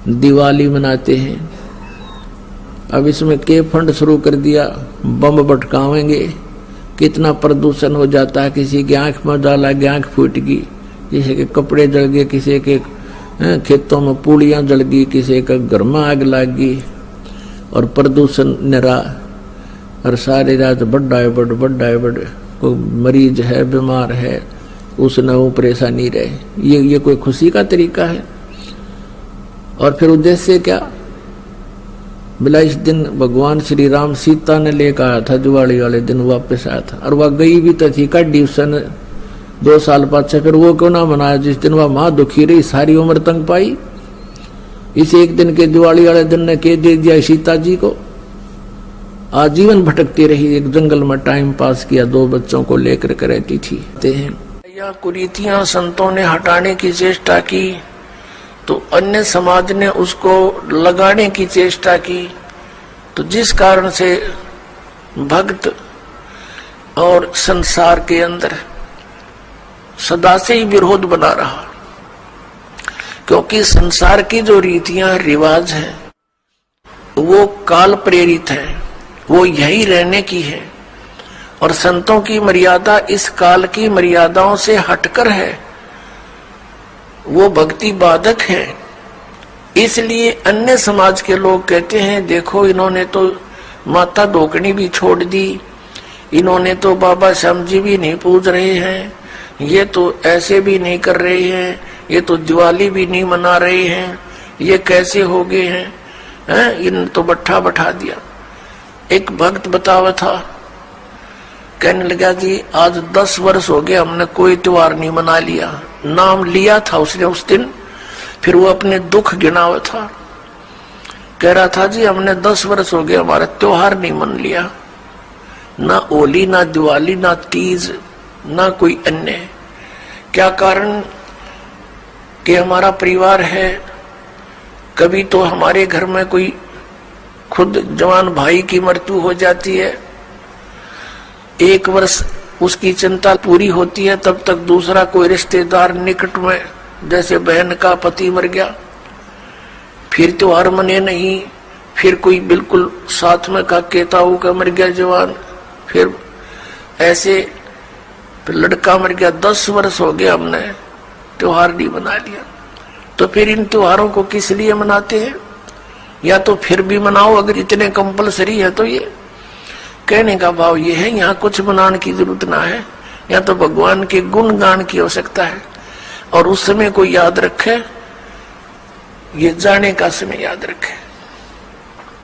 दिवाली मनाते हैं। अब इसमें के फंड शुरू कर दिया, बम भटकावेंगे, कितना प्रदूषण हो जाता है। किसी की आंख में डाला गया, आंख फूट गई, किसी के कपड़े जल गए, किसी के खेतों में पूड़ियाँ जल गई, किसी का घर में आग लग गई, और प्रदूषण निरा। और सारी रात बड़ा है बड़ कोई मरीज है, बीमार है, उसने वो परेशानी रहे। ये कोई खुशी का तरीका है? और फिर उद्देश्य क्या? बोला इस दिन भगवान श्री राम सीता ने लेकर आया था, दिवाली वाले दिन वापस आया था, और वह गई भी तो थी कड्डी सन 2 साल पाछे। फिर वो क्यों ना मनाया जिस दिन वह माँ दुखी रही, सारी उम्र तंग पाई। इस एक दिन के दिवाली वाले दिन ने के दे दिया सीता जी को। आजीवन भटकती रही, एक जंगल में टाइम पास किया, 2 बच्चों को लेकर के रहती थी। यह कुरीतियां संतों ने हटाने की चेष्टा की तो अन्य समाज ने उसको लगाने की चेष्टा की, तो जिस कारण से भक्त और संसार के अंदर सदा से ही विरोध बना रहा। क्योंकि संसार की जो रीतियां रिवाज हैं वो काल प्रेरित है, वो यही रहने की है, और संतों की मर्यादा इस काल की मर्यादाओं से हटकर है, वो भक्ति बाधक है। इसलिए अन्य समाज के लोग कहते हैं देखो इन्होंने तो माता ढोकनी भी छोड़ दी, इन्होंने तो बाबा श्याम जी भी नहीं पूज रहे हैं, ये तो ऐसे भी नहीं कर रहे हैं, ये तो दिवाली भी नहीं मना रहे हैं, ये कैसे हो गए हैं? इन तो बट्ठा बैठा दिया। एक भक्त बतावा था, कहने लगा जी आज 10 वर्ष हो गए हमने कोई त्योहार नहीं मना लिया। नाम लिया था उसने उस दिन, फिर वो अपने दुख गिनावा था। कह रहा था जी हमने 10 वर्ष हो गए हमारा त्योहार नहीं मन लिया, ना होली, ना दिवाली, ना तीज, ना कोई अन्य। क्या कारण? कि हमारा परिवार है, कभी तो हमारे घर में कोई खुद जवान भाई की मृत्यु हो जाती है, 1 वर्ष उसकी चिंता पूरी होती है, तब तक दूसरा कोई रिश्तेदार निकट में, जैसे बहन का पति मर गया, फिर त्योहार मने नहीं, फिर कोई बिल्कुल साथ में का केताऊ का मर गया जवान, फिर ऐसे फिर लड़का मर गया। 10 वर्ष हो गए हमने त्योहार नहीं मना लिया। तो फिर इन त्योहारों को किस लिए मनाते हैं? या तो फिर भी मनाओ अगर इतने कंपलसरी है तो। ये कहने का भाव ये है यहाँ कुछ मनाने की जरूरत ना है, या तो भगवान के गुण गान की आवश्यकता है, और उस समय को याद रखे, ये जाने का समय याद रखे।